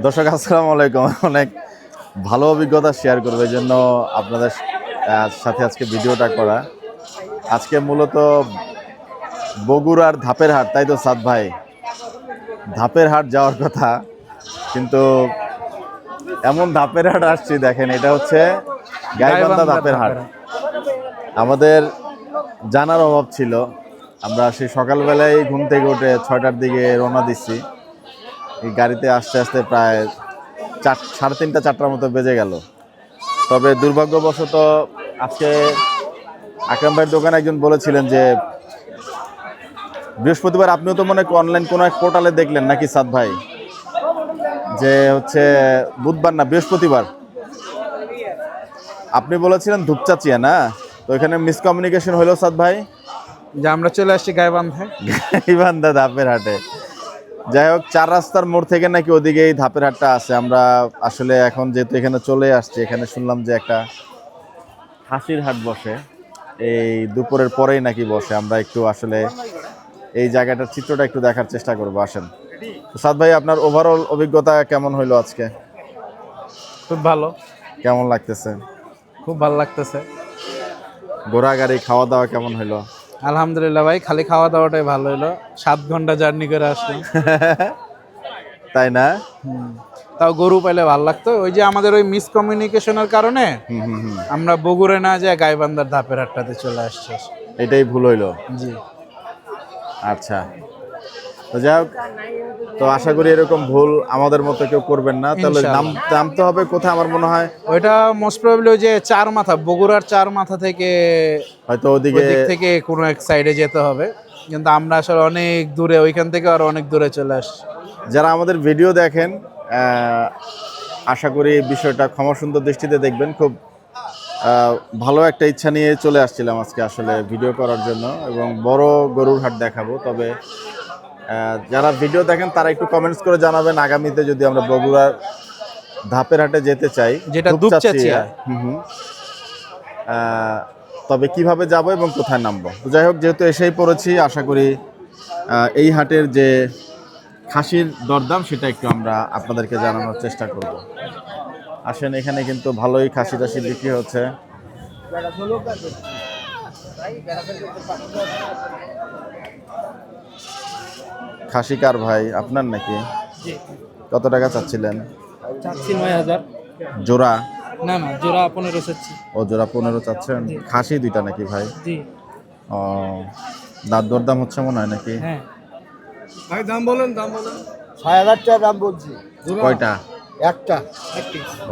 দর্শক আসসালামু আলাইকুম। অনেক ভালো অভিজ্ঞতা শেয়ার করবো, এই জন্য আপনাদের সাথে আজকে ভিডিওটা করা। আজকে মূলত বগুড়ার ধাপের হাট, তাই তো সাদ ভাই? ধাপের হাট যাওয়ার কথা, কিন্তু এমন ধাপের হাট আসছি, দেখেন এটা হচ্ছে গাইবান্ধা ধাপের হাট। আমাদের জানার অভাব ছিল, আমরা সেই সকালবেলায় ঘুম থেকে উঠে 6টার দিকে রওনা দিচ্ছি। এই গাড়িতে আস্তে আস্তে প্রায় 3:30 4টার মতো বেজে গেল। তবে দুর্ভাগ্যবশত আজকে আকরাম ভাইয়ের দোকানে একজন বলেছিলেন যে বৃহস্পতিবার, আপনিও তো মনে হয় অনলাইন কোনো এক পোর্টালে দেখলেন নাকি সাদ ভাই, যে হচ্ছে বুধবার না বৃহস্পতিবার আপনি বলেছিলেন ধূপচাচিয়া না, তো এখানে মিসকমিউনিকেশন হলো সাদ ভাই, যে আমরা চলে আসছি গাইবান্ধায়। গাইবান্ধা ধাপের হাটে। যাই হোক, 4 রাস্তার মোড় থেকে নাকি ওদিকে এই ধাপের হাটটা আছে। আমরা আসলে এখন যেহেতু এখানে চলে আসছি, এখানে শুনলাম যে একটা হাসির হাট বসে, এই দুপুরের পরেই নাকি বসে। আমরা একটু আসলে এই জায়গাটার চিত্রটা একটু দেখার চেষ্টা করবো, আসেন। সাদ ভাই, আপনার ওভারঅল অভিজ্ঞতা কেমন হইলো আজকে? খুব ভালো, কেমন লাগতেছে? খুব ভালো লাগতেছে। ঘোরাগাড়ি খাওয়া দাওয়া কেমন হইলো? আলহামদুলিল্লাহ ভাই, খালি খাওয়া দাওয়াটাই ভালো হলো। 7 ঘন্টা জার্নি করে আসলাম। তাই না? তাও গরু পাইলে ভালো লাগতো। ওই যে আমাদের ওই মিসকমিউনিকেশনের কারণে আমরা বগুড়ে না যায় গাইবান্ধার ধাপের হাটটাতে চলে আসছি। এটাই ভুল হইলো। জি, আচ্ছা, তো যাই হোক, তো আশা করি এরকম ভুল আমাদের মতো কেউ করবেন না। তাহলে নামতে হবে কোথায়? আমার মনে হয় ওইটা মোস্ট প্রবাবলি ওই যে চার মাথা, বগুড়ার চার মাথা থেকে হয়তো ওদিকে থেকে কোনো এক সাইডে যেতে হবে, কিন্তু আমরা আসলে অনেক দূরে, ওইখান থেকে আরো অনেক দূরে চলে আসছি। যারা আমাদের ভিডিও দেখেন, আশা করি বিষয়টা ক্ষমা সুন্দর দৃষ্টিতে দেখবেন। খুব ভালো একটা ইচ্ছা নিয়ে চলে আসছিলাম আজকে আসলে ভিডিও করার জন্য, এবং বড় গরুর হাট দেখাবো। তবে যারা ভিডিও দেখেন তারা একটু কমেন্টস করে জানাবেন আগামীতে যদি আমরা বগুড়ার ধাপের হাটে যেতে চাই, যেটা দুপচাচিয়া। তবে কিভাবে যাব এবং কোথায় নামবো। তো যাই হোক, যেহেতু এসেই পড়েছি, আশা করি এই হাটের যে খাসির দরদাম সেটা একটু আমরা আপনাদেরকে জানানোর চেষ্টা করব। আসেন, এখানে কিন্তু ভালোই খাসি টাসি বিক্রি হচ্ছে। খাসি কার ভাই, আপনার নাকি? কত টাকা চাচ্ছিলেন? চাচ্ছি 9,000 জোড়া? না না, জোড়া 15 চাচ্ছি। ও, জোড়া 15 চাচ্ছেন। খাসি দুইটা নাকি ভাই? জি। ও, দাঁত দরদাম হচ্ছে মনে হয় নাকি? হ্যাঁ ভাই, দাম বলেন, দাম বলেন। 6,000 টাকা দাম বলছি। কয়টা? একটা।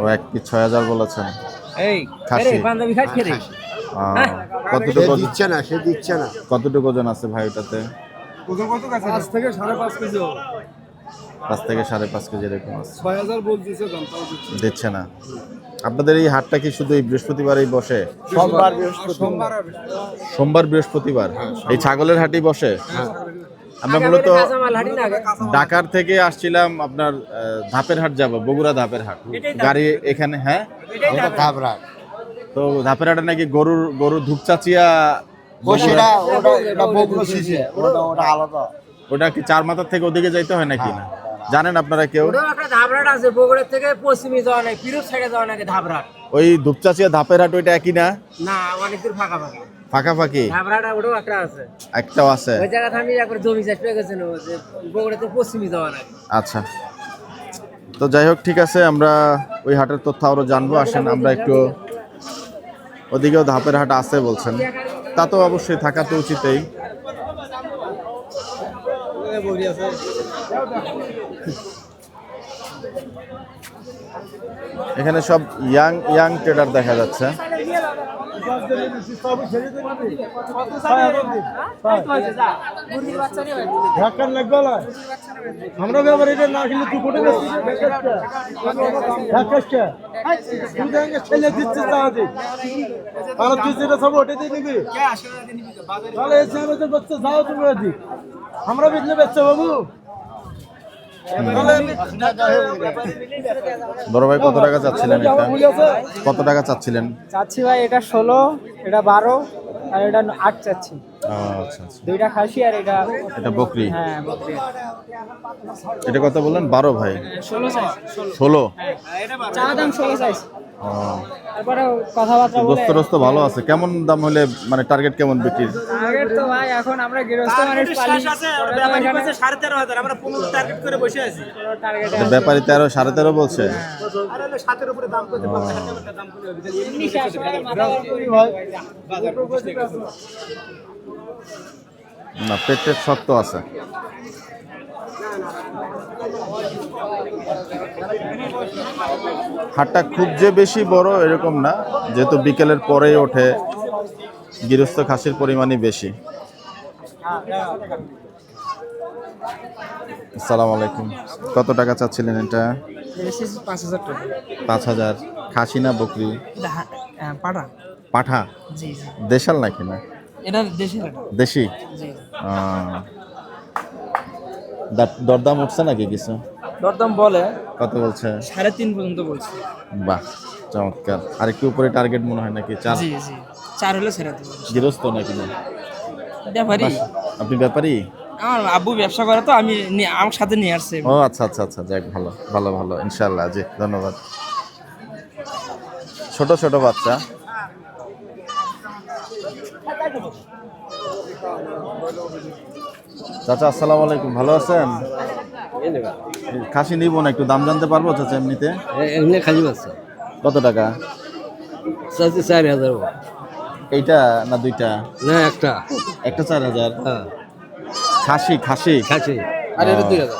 ও, এক পিস 6,000 বলেছেন। এই খাসি বান্ধবী খাট খেরে কতটুকু দিচ্ছে না, সে দিচ্ছে না। কতটুকু ওজন আছে ভাই ওটাতে? ওজন কত কাছে? 5 থেকে 5.5 কেজি হবে। 5 থেকে 5.5 কেজি এরকম আছে। 6,000 বলতেছে, দামটাও দিচ্ছে না। আপনাদের এই হাটটা কি শুধু এই বৃহস্পতিবারই বসে? সোমবার, বৃহস্পতিবার। সোমবার বৃহস্পতিবার এই ছাগলের হাটই বসে? আমরা মূলত ঢাকার থেকে আসছিলাম আপনার ধাপের হাট যাব, বগুড়া ধাপের হাট। গাড়ি এখানে, হ্যাঁ ধাপরা। তো ধাপের হাটে নাকি গরু ধূপচাচিয়া। ওটা বগুড়া সিসি, ওটা আলাদা। ওটা কি 4 মাথার থেকে ওদিকে যাইতে হয় নাকি? না জানেন আপনারা কেউ? ওটাও একটা ধাপরাট আছে, বগুড়া থেকে পশ্চিমে যাওয়া নাই, পিরোজ সাইডে যাওয়া নাকি ধাপরাট। ওই ধূপচাচিয়া ধাপের হাট ওইটা একই না? না, অনেক দূর ফাঁকাফাঁকি। ফাঁকাফাঁকি ধাপরাট ওটাও একটা আছে, একটাও আছে। ওই জায়গাতে আমি একবার জমি চাষ পেয়ে গেছেন, বগুড়া থেকে পশ্চিমে যাওয়া নাকি। আচ্ছা, তো যাই হোক, ঠিক আছে, আমরা ওই হাটের তথ্য আরো জানবো। আসেন আমরা একটু, ওদিকেও ধাপের হাট আছে বলছেন, তা তো অবশ্যই থাকা তো উচিতই। এখানে সব ইয়াং ট্রেডার দেখা যাচ্ছে। আমরা ব্যাপার এটা না কিনলে তুই কোটে ছেলে দিচ্ছে তাহলে আর তুই যেটা সব ওটাতেই নিবি, তাহলে এসে আমাদের বাচ্চা যাও তুমি ওদিক, আমরা বেচলে বেচছে বাবু। বড় ভাই, কত টাকা চাচ্ছিলেন এটা? কত টাকা চাচ্ছিলেন? চাচ্ছি ভাই এটা 16, এটা 12 আর এটা 8 চাচ্ছি। আচ্ছা আচ্ছা, দুইটা খাসি আর এটা এটা বকরি। হ্যাঁ বকরি। এটা কত বললেন? 12 ভাই, 16 সাইজ 16। চা দাম 16 সাইজ। ও, তারপরে কথাবার্তা বলে গোস্ত রোস্ত ভালো আছে। কেমন দাম হলে মানে টার্গেট কেমন বিক্রির? আগের তো ভাই এখন আমরা গৃহস্থ মানুষ পালি ব্যাপারী কইছে 13,500 আমরা 15 টার্গেট করে বসে আছি। টার্গেট এটা ব্যাপারী 13, 13.5 বলছে। আর হলো 7 এর উপরে দাম করতে 5,000 টাকা দাম করে এমনি শেষ হয় মাথা না, পেটের শক্ত আছে। হাটটা খুব যে বেশি বড় এরকম না, যেহেতু বিকেলের পরেই ওঠে, গৃহস্থ খাসির পরিমাণই বেশি। আসসালামু আলাইকুম। কত টাকা চাচ্ছিলেন এটা? 5000 টাকা 5,000। খাসি না বকরি? পাড়া পাঠা? জি জি দেশাল নাকি না? এটা দেশের দেশি? জি দরদাম উঠছে নাকি কিছু? দরদাম বলে কত বলছে? 3.5 পর্যন্ত বলছে। বাহ, চমৎকার। আর একটু উপরে টার্গেট মনে হয় নাকি? 4? জি জি 4 হলে ছেড়ে দেব। গৃহস্থ নাকি না? ব্যাপারী আপনি ব্যাপারী? আমার আব্বু ব্যবসা করে তো আমি আমার সাথে নিয়ে আসছে। ও আচ্ছা আচ্ছা আচ্ছা, যাক, ভালো ভালো ভালো, ইনশাল্লাহ। জি, ধন্যবাদ। ছোট ছোট বাচ্চা। চাচা আসসালামু আলাইকুম, ভালো আছেন? খাসি নিব না, একটু দাম জানতে পারবো চাচা? এমনিতে এমনি খালি বাচ্চা কত টাকা? 4,000। এইটা না দুইটা? না একটা। একটা 4,000? হ্যাঁ খাসি খাসি খাসি। আর এটা 2,000?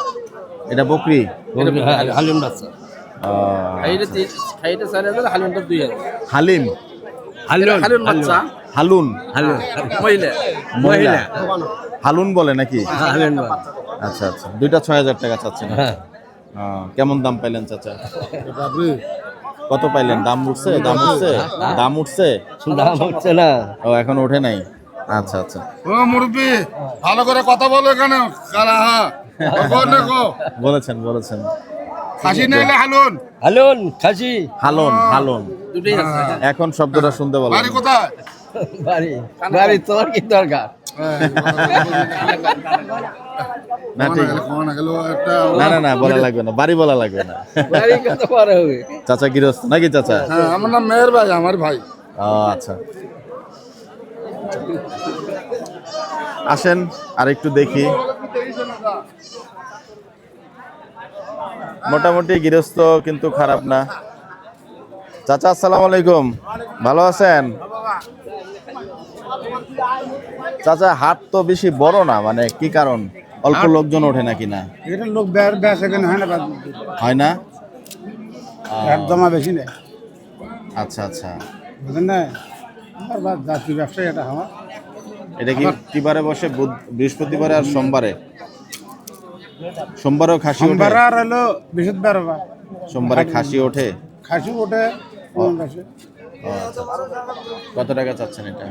এটা বকরি? হালিম বাচ্চা। আহ, খাইটা 4,000, হালিমটা 2,000। হালিম? হালিম বাচ্চা। হালুন? হালিম মহিলা। মহিলা হালুন বলে নাকি? হালিম আচ্ছা আচ্ছা, দুইটা 6,000 টাকা চাচ্ছেন। হ্যাঁ। কেমন দাম পাইলেন চাচা? কত পাইলেন? দাম উঠছে? দাম উঠছে? দাম উঠছে? দাম হচ্ছে না। ও, এখন ওঠে নাই। আচ্ছা আচ্ছা, ও মুরব্বি, ভালো করে কথা বলো এখানে। কারা হ্যাঁ বলেছেন বলেছেন। খাসি নাইলে হালুন। হালুন খাসি। হালুন হালুন, এখন শব্দটা শুনতে বলেন। বাড়ি কোথায়? বাড়ি তোর কি দরকার? না ঠিক, না না না, বলা লাগবে না, বাড়ি বলা লাগবে না। বাড়ি কত পরে হবে? চাচা গৃহস্থ নাকি চাচা? হ্যাঁ, আমার নাম মেহের ভাই, আমার ভাই। ও আচ্ছা, আসেন আর একটু দেখি। মোটামুটি গৃহস্থ কিন্তু খারাপ না। চাচা আসসালামু আলাইকুম, ভালো আছেন? চাচা হাট তো বেশি বড় না, মানে কি কারণ? অল্প লোকজন ওঠে নাকি না? এটা লোক বেশ এখানে হয় না, হয় না? জমা বেশি নেই, আচ্ছা আচ্ছা, বুঝলেন না? আমার জাতীয় ব্যবসায়ী এটা আমার। এটা কি বারে বসে? বৃহস্পতিবারে আর সোমবারে? সোমবারেও খাসি ওঠে? সোমবার আর হলো বৃহস্পতিবার। সোমবারে খাসি ওঠে? খাসি ওঠে। ও আচ্ছা আচ্ছা। কত টাকা চাচ্ছেন এটা?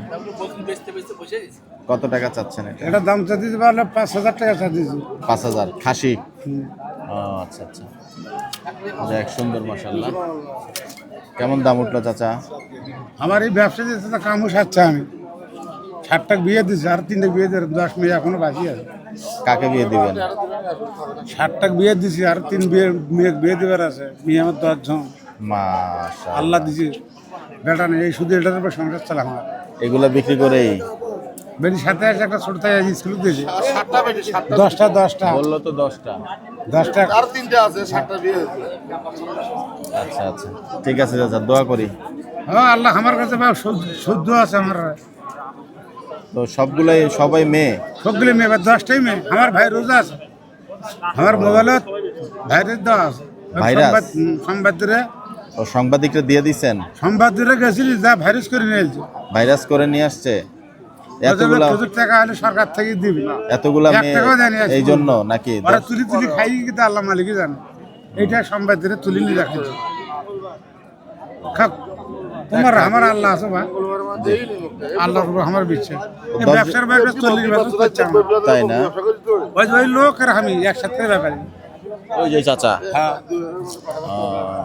কত টাকা চাচ্ছেন এটা? এটা দাম চা দিতে পারলে 5,000 টাকা চা দিয়েছি। 5,000 খাসি? ও আচ্ছা আচ্ছা, যাক, সুন্দর, মাশাআল্লাহ। কেমন দাম উঠলো চাচা? আমার এই ব্যবসা দিতে তো কামও সারছে। আমি 60 টাকা বিয়ে দিচ্ছি, আর 3 টাকা বিয়ে দিয়ে 10 মেয়ে এখনো বাকি আছে। কাকে বিয়ে দিবেন? 60 টাকা বিয়ে দিছি, আর 3 মেয়ে বিয়ে দেবার আছে। মেয়ে আমার 10 জন। মাশাআল্লাহ, আল্লাহ দিছি, বেটা নেই। এই শুধু এটার উপর সংসার চালা আমার। এগুলা বিক্রি করেই? বেটি সাথে আছে, একটা ছোট থেকে স্কুল দিয়েছি। 10টা বললো তো 10টা। 10টা আর 3টে আছে। 60টা বিয়ে। আচ্ছা আচ্ছা, ঠিক আছে চাচা, দোয়া করি। হ্যাঁ, আল্লাহ আমার কাছে শুদ্ধ আছে। আমার তো সবগুলাই সবাই মেয়ে? সবগুলি মেয়ে, 10টাই মেয়ে। আমার ভাই রোজা আছে। আমার মোবাইলত ভাইরাস দেওয়া আছে। ভাইরাস? সংবাদরে ও, সাংবাদিকরা দিয়ে দিছেন? সংবাদরে গেছিলি, যা ভাইরাস করে নিয়ে এলছে। ভাইরাস করে নিয়ে আসছে? এতগুলা টাকা হলে সরকার থেকে দিবি। এতগুলা 1 মেয়ে টাকাও দেয়নি আজকে। এই জন্য নাকি? ওরা তুলি খাই, কিন্তু আল্লাহ মালিকই জানে। এইটা সংবাদরে তুলি নিয়ে রাখছে। তোমার আমার আল্লাহ আছে ভাই, আল্লাহর উপর আমার বিশ্বাস। এই ব্যবসার বাইরে 40 বছর করছি আমরা। তাই না? ওই লোক আর আমি একসাথে ব্যাপারী। ওই যে চাচা। হ্যাঁ, আহ,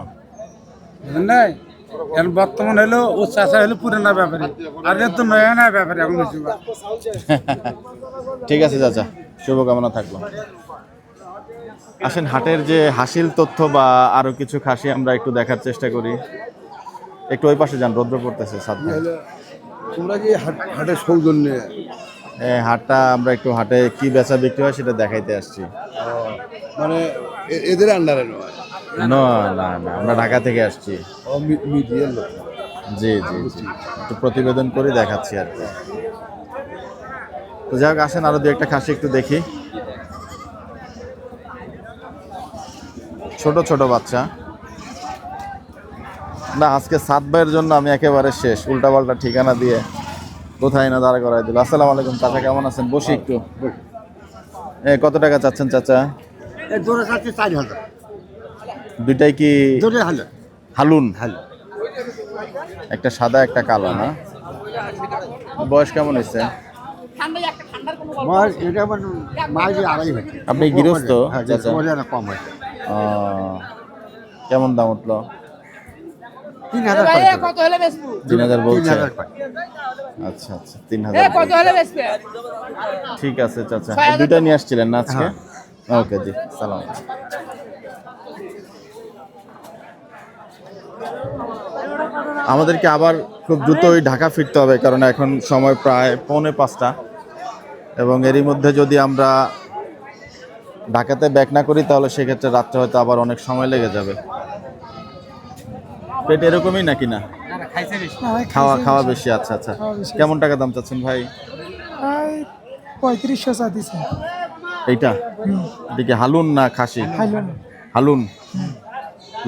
বুঝলেন নাই? এখন বর্তমান হলো ও চাষা হলো পুরানা ব্যাপারে, আর এর তো নয়া নয়া ব্যাপারে এখন বেশি। ঠিক আছে চাচা, শুভকামনা থাকলো। আসেন হাটের যে হাসিল তথ্য বা আরো কিছু খাসি আমরা একটু দেখার চেষ্টা করি। একটু ওই পাশে যান, রৌদ্র পড়তেছে সাত ভাই। তোমরা কি হাটের সৌজন্য হাটটা আমরা একটু হাটে কি বেচা বিক্রি হয় সেটা দেখাইতে আসছি। মানে এদের আন্ডারে নয়, না না না, আমরা ঢাকা থেকে আসছি। মিডিয়ার লোক। জি জি জি, একটু প্রতিবেদন করে দেখাচ্ছি আর কি। তো যাই হোক, আসেন আরো দু একটা খাসি একটু দেখি। ছোট ছোট বাচ্চা না, আজকে সাত ভাইয়ের জন্য আমি একেবারে শেষ, উল্টাপাল্টা ঠিকানা দিয়ে কোথায় না দাঁড়া করাই দিল। আসসালামু আলাইকুম চাচা, কেমন আছেন? বসি একটু। কত টাকা চাচ্ছেন চাচা? জোরে চাচ্ছে 4,000। দুইটাই কি জোরে হাজার। হালুন? হালুন। একটা সাদা একটা কালো না? বয়স কেমন হয়েছে? মাছ এটা মানে মাছ 2.5 হয়েছে। আপনি গৃহস্থ চাচা? কম হয়েছে। কেমন দাম উঠলো? 3,000 3,000 বলছে। 3,000 আচ্ছা আচ্ছা, 3,000। ঠিক আছে চাচা, এই দুইটা নিয়ে আসছিলেন না আজকে? ওকে জি, সালাম। আমাদেরকে আবার খুব দ্রুতই ঢাকা ফিরতে হবে, কারণ এখন সময় প্রায় 4:45, এবং এরই মধ্যে যদি আমরা ঢাকাতে ব্যাক না করি তাহলে সেক্ষেত্রে রাত্রে হয়তো আবার অনেক সময় লেগে যাবে। পেট এরকমই নাকি না? খাওয়া খাওয়া বেশি। আচ্ছা আচ্ছা, কেমন টাকা দাম চাচ্ছেন ভাই? 3500 চা দিছে। এইটা এদিকে হালুন না খাসি? হালুন।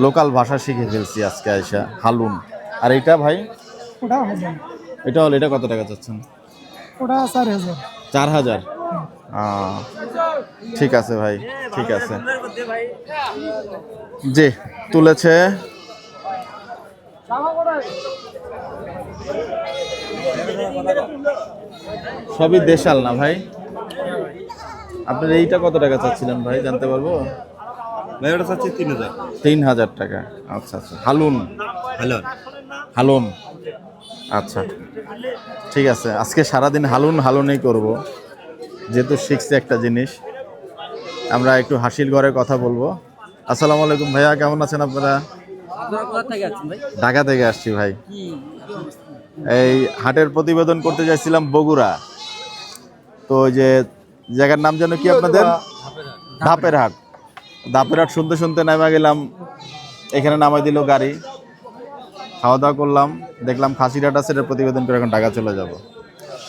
লোকাল ভাষা শিখে ফেলছি আজকে আইসা, হালুন। আর এইটা ভাই? ওটা হবে। এটা হলো, এটা কত টাকা চাচ্ছেন? ওটা 4000। 4000? ঠিক আছে ভাই, ঠিক আছে। জি, তুলেছে। সবই দেশাল না ভাই? আপনার এইটা কত টাকা চাচ্ছিলেন ভাই, জানতে পারবো? ভাই ওটা চাচ্ছে 3,000। 3,000 টাকা। আচ্ছা আচ্ছা, হালুন? হালুন। হালুন, আচ্ছা ঠিক আছে। আজকে সারাদিন হালুন হালুনই করব, যেহেতু শিখছি একটা জিনিস। আমরা একটু হাসিল ঘরে কথা বলবো। আসসালামু আলাইকুম ভাইয়া, কেমন আছেন আপনারা? ঢাকা থেকে আসছি ভাই। এই হাটের প্রতিবেদন করতে যাচ্ছিলাম বগুড়া। তো ওই যে জায়গার নাম যেন কি আপনাদের? ধাপের হাট। ধাপের হাট শুনতে শুনতে নামা গেলাম, এখানে নামাই দিল গাড়ি। খাওয়া দাওয়া করলাম, দেখলাম খাসির হাট আছে, এটার প্রতিবেদন করে এখন ঢাকা চলে যাব।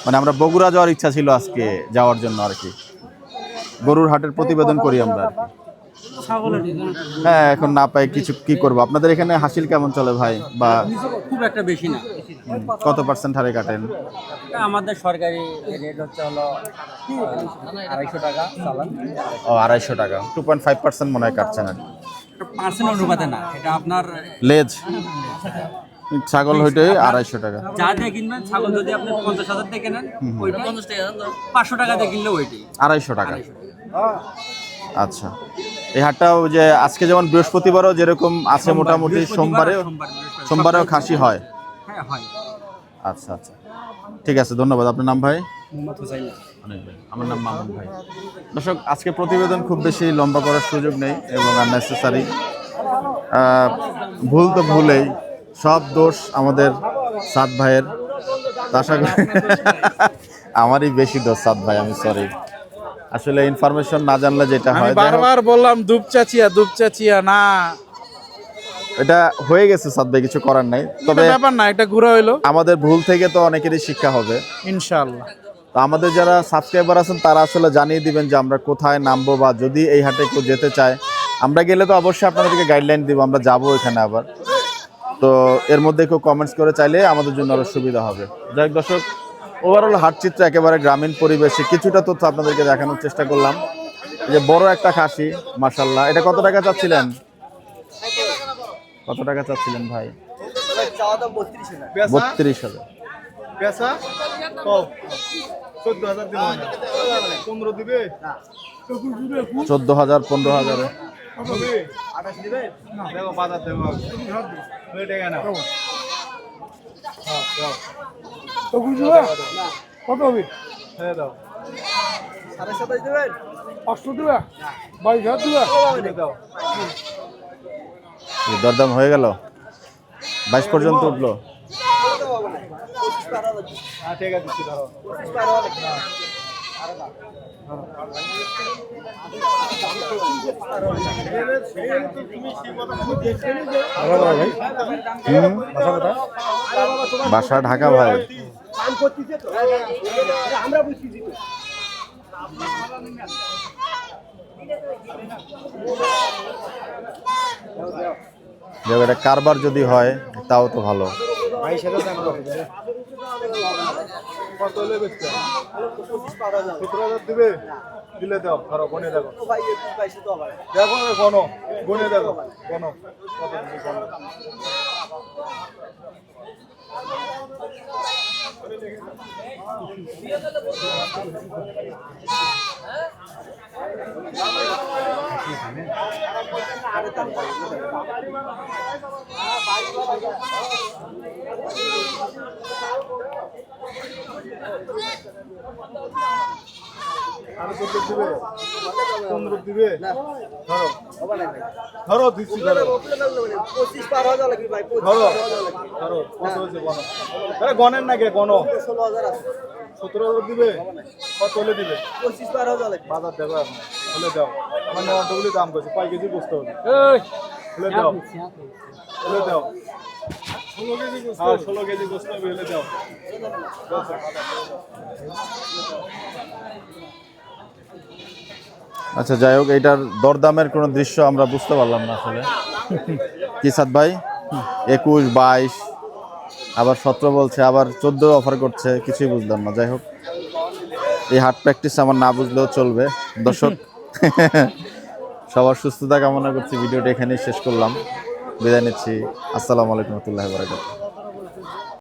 মানে আমরা বগুড়া যাওয়ার ইচ্ছা ছিল আজকে যাওয়ার জন্য আর কি। গরুর হাটের প্রতিবেদন করি আমরা। হ্যাঁ, এখন না পাই কিছু, কি করবো। আপনাদের এখানে হাসিল কেমন চলে ভাই? বা খুব একটা বেশি না। কত % হারে কাটেন? আমাদের সরকারি রেট হচ্ছে হলো 250 টাকা চালান। ও 250 টাকা, 2.5% মনে হয় কাটছেন আর কি। পার্সেন্ট অনুপাতে না, এটা আপনার লেজ ছাগল হইতে 250 টাকা। যা দিয়ে কিনবেন, ছাগল যদি আপনি 50,000 দিয়ে কেনেন ওইটা 50 টাকা, 500 টাকা দিয়ে কিনলে ওইটাই 250 টাকা। আচ্ছা, এই হাটটা ওই যে আজকে যেমন বৃহস্পতিবারও যেরকম আছে, মোটামুটি সোমবারেও খাসি হয়? হ্যাঁ হয়। আচ্ছা আচ্ছা, ঠিক আছে, ধন্যবাদ। আপনার নাম ভাই? মোহাম্মদ হুসাইন। আমার নাম মামুন ভাই। দর্শক, আজকে প্রতিবেদন খুব বেশি লম্বা করার সুযোগ নেই এবং আননেসেসারি। ভুল তো ভুলেই, সব দোষ আমাদের সাত ভাইয়ের। আশা করি আমারই বেশি দোষ সাত ভাই, আমি সরি। আসলে ইনফরমেশন না জানলে যেটা হয়, বারবার বললাম দুপচাচিয়া না, এটা হয়ে গেছে সাত ভাই, কিছু করার নাই। তবে ব্যাপার না, এটা ঘুরে হইলো। আমাদের ভুল থেকে তো অনেকেরই শিক্ষা হবে ইনশাআল্লাহ। তো আমাদের যারা সাবস্ক্রাইবার আছেন তারা আসলে জানিয়ে দিবেন যে আমরা কোথায় নামবো, বা যদি এই হাটে কেউ যেতে চায়, আমরা গেলে তো অবশ্যই আপনাদেরকে গাইডলাইন দিব, আমরা যাবো এখানে আবার। তো এর মধ্যে কেউ কমেন্টস করে চাইলে আমাদের জন্য আরো সুবিধা হবে। যাই হোক দর্শক, ওভারঅল হাট চিত্র একেবারে গ্রামীণ পরিবেশে কিছুটা তথ্য আপনাদেরকে দেখানোর চেষ্টা করলাম। যে বড় একটা খাসি, মাশাআল্লাহ। এটা কত টাকা চাচ্ছিলেন? কত টাকা চাচ্ছিলেন ভাই? 32,000। পেশা কও 14,000 দিন 15 দিবে 14,000 15,000 28 দিবে দেখো বাজার দেবো টাকা না তো বুঝবা কত হবে হ্যাঁ দাও 27.5 দেবেন 500 দিবা 22,000 দিবা দাও এই দরদাম হয়ে গেল 22 পর্যন্ত উঠলো। হ্যাঁ ঠিক আছে দিচ্ছি ধরো বাসা ঢাকা ভাই। আমরা বুঝছি তো যাক, এটা কারবার যদি হয় তাও তো ভালো। 22,000 দাম দাও কত হলে বেচতে 17,000 দিবে দিলে দাও ধরো গনে দেখো দেখো গনো গনে দেখো গনো কত দিবে গনো আরো কত দিবে 15 দিবে ধরো ধরো দিচ্ছি ধরো 25 পার হওয়া লাগবে ভাই ধরো ধরো কত হয়েছে গনো আরে গনেন না কে গনো 16,000 আছে 17,000 দিবে কত হলে দিবে 25 পার হওয়া লাগবে বাজার দেখো এখন হলে দাও আমার অটোগুলি দাম করছে 5 কেজি বসতে হবে হলে দাও হলে দাও 16 কেজি বসতে হবে হলে দাও আচ্ছা যাই হোক, এইটার দরদামের কোনো দৃশ্য আমরা বুঝতে পারলাম না আসলে। কি সাদ ভাই 21, 22 আবার 17 বলছে, আবার 14 অফার করছে, কিছুই বুঝলাম না। যাই হোক, এই হাট প্র্যাকটিস আমার না বুঝলেও চলবে। দর্শক সবার সুস্থতা কামনা করছি, ভিডিওটা এখানেই শেষ করলাম, বিদায় নিচ্ছি। আসসালামু আলাইকুম ওয়া রাহমাতুল্লাহি ওয়া বারাকাতুহু।